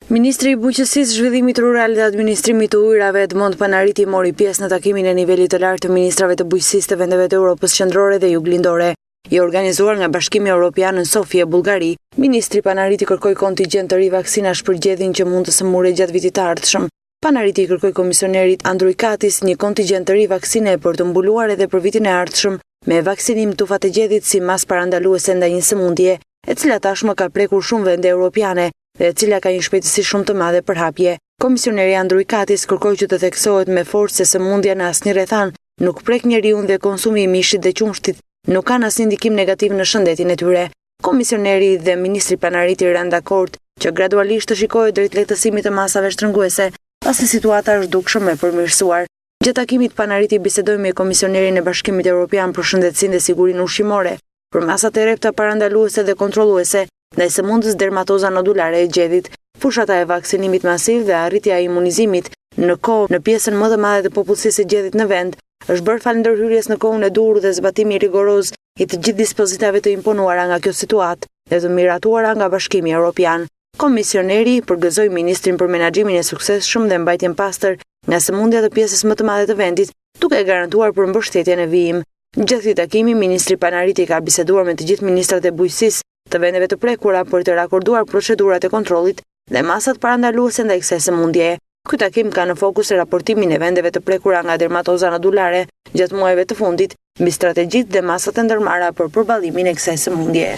Ministri i Bujqësisë, Zhvillimit Rural dhe Administrimit të Ujrave Edmond Panariti mori pjesë në takimin e nivelit të lartë të ministrave të bujqësisë të vendeve të Europës Qendrore dhe Juglindore, i organizuar nga Bashkimi Evropian në Sofia, Bullgari. Ministri Panariti kërkoi kontingjent të ri vaksinash për gjedhin që mund të smurë gjatë vitit të ardhshëm. Panariti kërkoi komisionerit Andriukaitis një kontingjent të ri vaksine për të mbuluar edhe për vitin e ardhshëm me vaksinim tufat e gjedhit si mas parandaluese ndaj një sëmundje, e cila tashmë ka prekur shumë vende europiane dhe e cila ka një shpejtësi shumë të madhe për hapje. Komisioneri Andriukaitis kërkoi që të theksohet me forcë se sëmundja në asnjë rrethan nuk prek njeriun dhe konsumi i mishit dhe qumshtit nuk kanë asnjë ndikim negativ në shëndetin e tyre. Komisioneri dhe ministri Panariti rënë dakord që gradualisht të shikohet drejt lehtësimit të masave shtrënguese, pasi situata është dukshëm e përmirësuar. Gjatë takimit Panariti bisedoi me komisionerin e Bashkimit Evropian për shëndetësinë dhe sigurinë ushqimore, për masat e repta parandaluese dhe kontrolluese ndaj sëmundjes dermatoza nodulare e gjedhit, fushata e vaksinimit masiv dhe arritja e imunizimit në kohë në pjesën më të madhe të popullsisë së gjedhit në vend, është bërë falë ndërhyrjes në kohën e durë dhe zbatimi rigoroz i të gjithë dispozitave të imponuara nga kjo situatë dhe të miratuara nga Bashkimi Evropian. Komisioneri përgëzoi ministrin për menaxhimin e suksesshëm dhe mbajtjen pastër nga sëmundja të pjesës më të madhe të vendit, duke garantuar për mbështetjen e vijim. Gjatë këtij takimi, ministri Panariti ka biseduar me të gjithë ministrat e bujqësisë të vendeve të prekura për të rakorduar procedurat e kontrollit dhe masat parandaluese ndaj kësaj sëmundjeje. Ky takim ka në fokus raportimin e vendeve të prekura nga dermatoza nodulare gjatë muajve të fundit mbi strategjitë dhe masat e ndërmarra për përballimin e kësaj sëmundjeje.